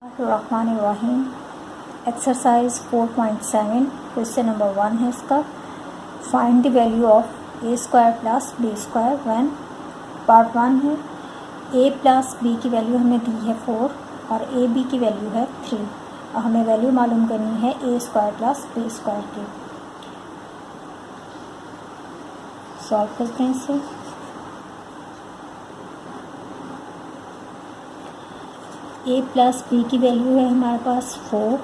रहमानिर्रहीम। Exercise 4.7 question number 1 है इसका। Find the value of a square plus b square when. Part 1 है। A plus b की value हमें दी है 4 और ए बी की वैल्यू है 3 और हमें वैल्यू मालूम करनी है a square plus b square की। सॉल्व करते हैं इसे। ए प्लस बी की वैल्यू है हमारे पास 4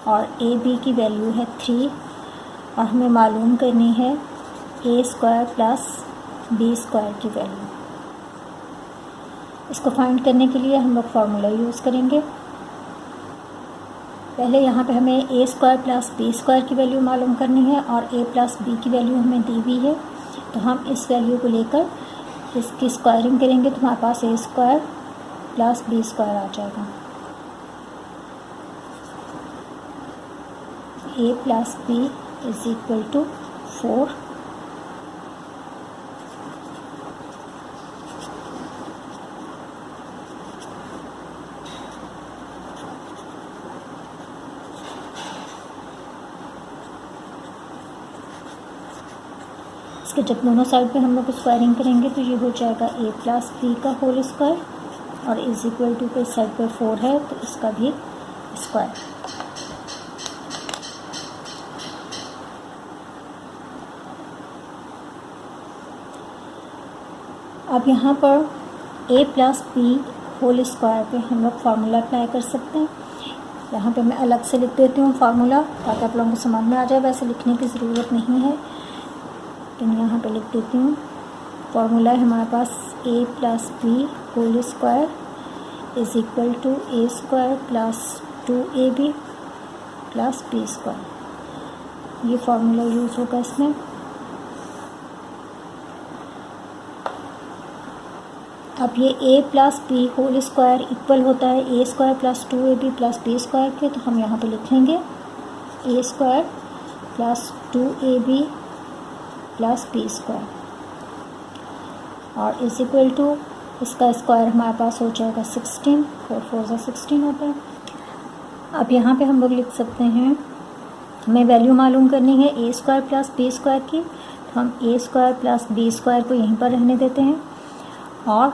और ए बी की वैल्यू है 3 और हमें मालूम करनी है a square plus b square की वैल्यू। इसको फाइंड करने के लिए हम लोग फार्मूला यूज़ करेंगे। पहले यहाँ पे हमें a square plus b square की वैल्यू मालूम करनी है और ए प्लस बी की वैल्यू हमें दी हुई है, तो हम इस वैल्यू को लेकर इसकी स्क्वायरिंग करेंगे तो हमारे पास a square plus b square आ जाएगा। A plus b is equal to 4 इसके जब दोनों साइड पे हम लोग स्क्वायरिंग करेंगे तो ये हो जाएगा ए प्लस बी का होल स्क्वायर और इज इक्वल टू पे इस साइड पर 4 है तो इसका भी स्क्वायर। अब यहाँ पर a plus b whole square पे हम लोग फार्मूला अप्लाई कर सकते हैं। यहाँ पे मैं अलग से लिख देती हूँ फार्मूला ताकि आप लोगों को समझ में आ जाए। वैसे लिखने की ज़रूरत नहीं है लेकिन यहाँ पे लिख देती हूँ। फार्मूला है हमारे पास a plus b whole square is equal to a square plus 2ab plus b square. ये फार्मूला यूज़ होगा इसमें। अब ये a plus b whole square equal होता है a square plus 2ab plus b square के, तो हम यहाँ पे लिखेंगे a square plus 2ab plus b square और इज इक्वल टू इसका स्क्वायर हमारे पास हो जाएगा 16, 4 4 16 होता है। अब यहाँ पे हम लोग लिख सकते हैं, हमें वैल्यू मालूम करनी है a square plus b square की, तो हम ए स्क्वायर प्लस बी स्क्वायर को यहीं पर रहने देते हैं और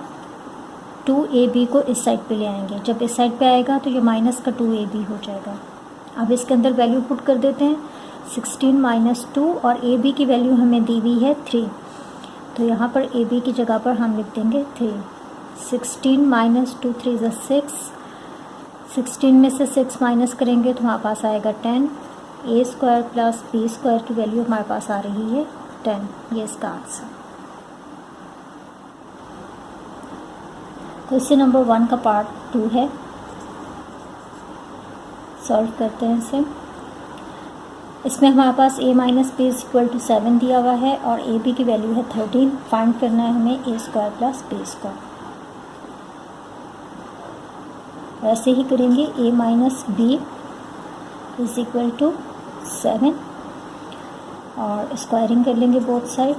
2ab को इस साइड पे ले आएंगे। जब इस साइड पे आएगा तो ये माइनस का 2ab हो जाएगा। अब इसके अंदर वैल्यू पुट कर देते हैं 16 माइनस 2 और ab की वैल्यू हमें दी हुई है 3, तो यहाँ पर ab की जगह पर हम लिख देंगे 3। 16 माइनस 2 3 = 6, 16 में से 6 माइनस करेंगे तो हमारे पास आएगा 10। ए स्क्वायर प्लस बी स्क्वायर की वैल्यू हमारे पास आ रही है 10। ये इसका आंसर। क्वेश्चन नंबर 1 का पार्ट 2 है। सॉल्व करते हैं इसे। इसमें हमारे पास a minus b is equal to 7 दिया हुआ है और ए बी की वैल्यू है 13। फाइंड करना है हमें a square plus b square. वैसे ही करेंगे a minus b is equal to 7 और स्क्वायरिंग कर लेंगे both side.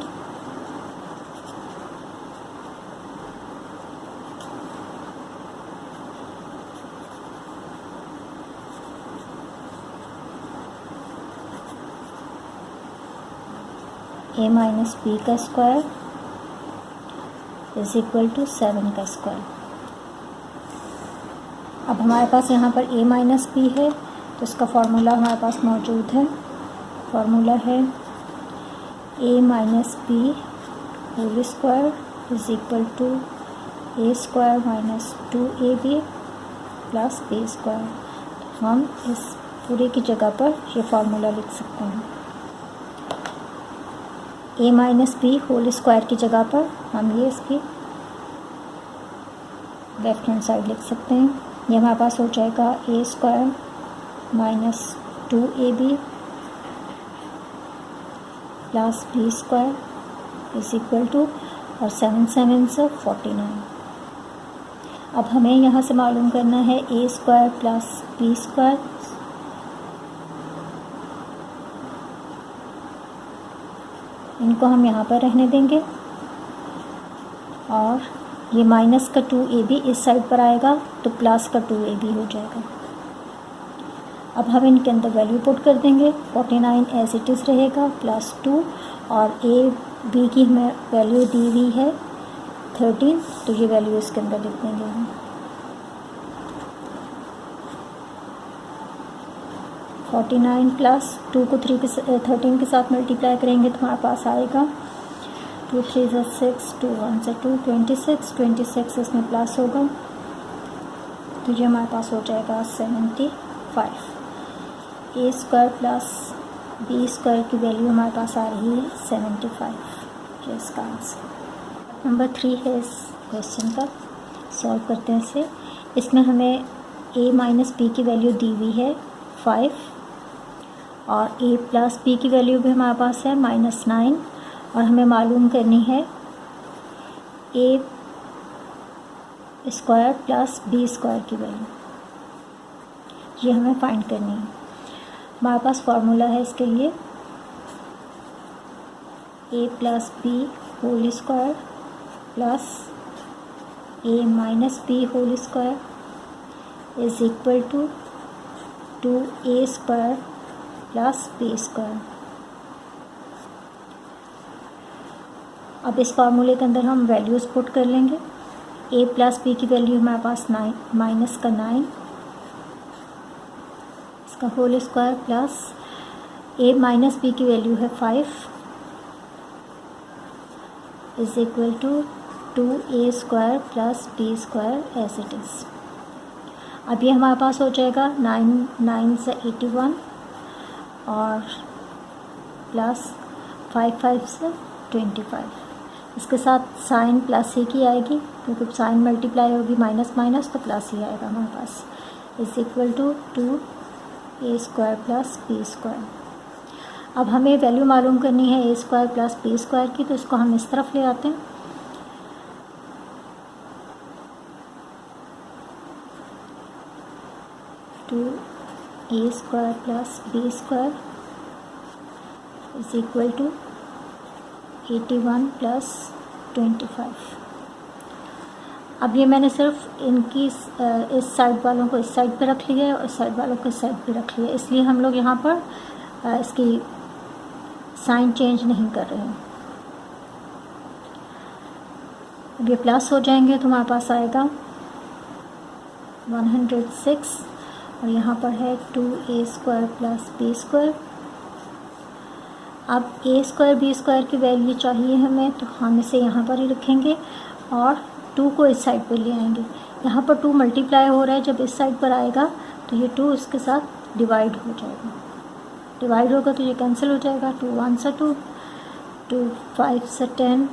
a minus b का स्क्वायर इज इक्वल टू 7 का स्क्वायर। अब हमारे पास यहाँ पर a माइनस बी है तो इसका फार्मूला हमारे पास मौजूद है। फार्मूला है a minus b whole square is equal to a square minus 2ab plus b square. हम इस पूरे की जगह पर ये फार्मूला लिख सकते हैं। a minus b whole square की जगह पर हम ये इसकी लेफ्ट हैंड साइड लिख सकते हैं। ये हमारे पास हो जाएगा a square minus 2ab plus b square is equal to और 7 7 से 49। अब हमें यहाँ से मालूम करना है a square plus b square. इनको हम यहाँ पर रहने देंगे और ये माइनस का 2ab इस साइड पर आएगा तो प्लस का 2ab हो जाएगा। अब हम इनके अंदर वैल्यू पुट कर देंगे। 49 एज इट इज़ रहेगा प्लस 2 और ए बी की हमें वैल्यू दी हुई है 13, तो ये वैल्यू इसके अंदर लिख देंगे हम। 49 प्लस 2 को 13 के साथ मल्टीप्लाई करेंगे तो हमारे पास आएगा 2 3 × 6, 2 1 से 2, 26 इसमें प्लस होगा तो ये हमारे पास हो जाएगा 75। ए स्क्वायर प्लस बी स्क्वायर की वैल्यू हमारे पास आ रही है 75। ये इसका आंसर। नंबर 3 है इस क्वेश्चन का, सॉल्व करते हैं इसे। इसमें हमें a माइनस बी की वैल्यू दी हुई है 5 और a प्लस बी की वैल्यू भी हमारे पास है -9 और हमें मालूम करनी है a square plus b square की वैल्यू, ये हमें फाइंड करनी है। हमारे पास फार्मूला है इसके लिए a plus b whole square plus a minus b whole square is equal to 2a square plus b square. अब इस फार्मूले के अंदर हम वैल्यूज़ पुट कर लेंगे। a प्लस बी की वैल्यू हमारे पास 9 माइनस का 9 इसका whole square plus a minus b की वैल्यू है 5 is equal to 2a square plus b square as it is. अब ये हमारे पास हो जाएगा 9 से 81 और प्लस 5 से 25। इसके साथ साइन प्लस ही की आएगी क्योंकि साइन मल्टीप्लाई होगी माइनस माइनस तो प्लस ही आएगा हमारे पास is equal to 2a square plus b square. अब हमें वैल्यू मालूम करनी है a square plus b square की, तो इसको हम इस तरफ ले आते हैं। Two a square plus b square is equal to 81 प्लस 25। अब ये मैंने सिर्फ इनकी इस साइड वालों को इस साइड पे रख लिया है और इस साइड वालों को इस साइड पे रख लिया है, इसलिए हम लोग यहाँ पर इसकी साइन चेंज नहीं कर रहे हैं। अब ये प्लस हो जाएंगे तो हमारे पास आएगा 106 और यहाँ पर है 2a square plus b square. अब a स्क्वायर बी स्क्वायर की वैल्यू चाहिए हमें तो हम इसे यहाँ पर ही रखेंगे और 2 को इस साइड पर ले आएंगे। यहाँ पर 2 मल्टीप्लाई हो रहा है, जब इस साइड पर आएगा तो ये 2 इसके साथ डिवाइड हो जाएगा। डिवाइड होगा तो ये कैंसिल हो जाएगा। 2 1 से 2, 2 5 से 10,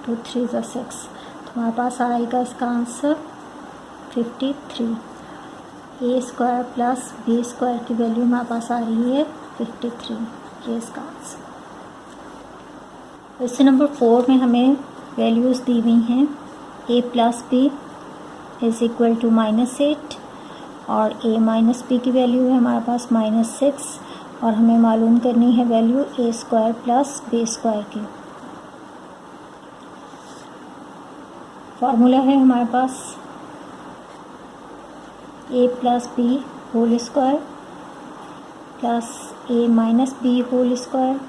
2 3 से 6, तो हमारे पास आएगा इसका answer 53। a square plus b square की वैल्यू हमारे पास आ रही है 53। ये इसका आंसर। क्वेश्चन नंबर 4 में हमें वैल्यूज़ दी हुई हैं a plus b is equal to -8 और a माइनस बी की वैल्यू है हमारे पास -6 और हमें मालूम करनी है value a square plus b square की। फार्मूला है हमारे पास a plus b whole square plus a minus b whole square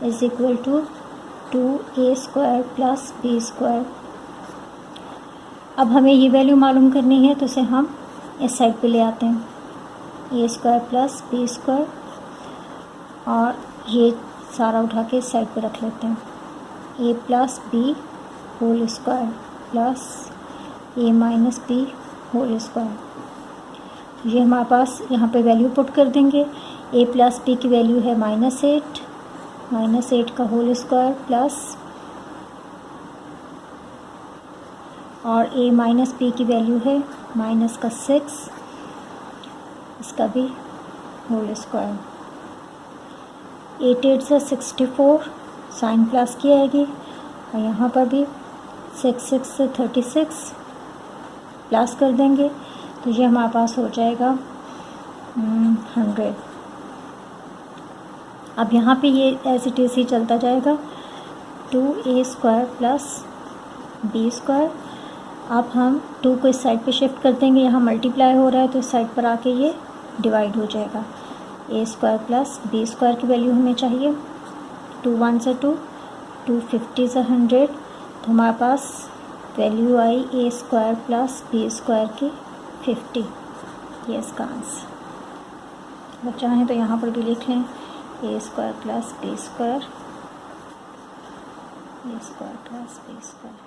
is equal to 2a square plus b square. अब हमें ये वैल्यू मालूम करनी है तो इसे हम इस साइड पे ले आते हैं a square plus b square और ये सारा उठा के इस साइड पे रख लेते हैं a plus b whole square plus a minus b whole square. ये हमारे पास यहाँ पे वैल्यू पुट कर देंगे। a प्लस बी की वैल्यू है -8 का होल स्क्वायर प्लस और a माइनस बी की वैल्यू है -6 इसका भी होल स्क्वायर। 8 8 से 64 साइन प्लस की आएगी और यहाँ पर भी 6 6 से 36 प्लस कर देंगे तो ये हमारे पास हो जाएगा 100। अब यहाँ पे ये एज इट इज़ ही चलता जाएगा। 2a square plus b square. अब हम 2 को इस साइड पे शिफ्ट कर देंगे, यहाँ मल्टीप्लाई हो रहा है तो इस साइड पर आके ये डिवाइड हो जाएगा। A square plus b square की वैल्यू हमें चाहिए। 2 1 से 2, 2 50 से 100, तो हमारे पास वैल्यू आई ए स्क्वायर प्लस बी स्क्वायर की 50। ये इसका आंसर। अगर चाहें तो यहाँ पर भी लिख लें ए स्क्वायर प्लस बी स्क्वायर, ए स्क्वायर प्लस बी स्क्वायर।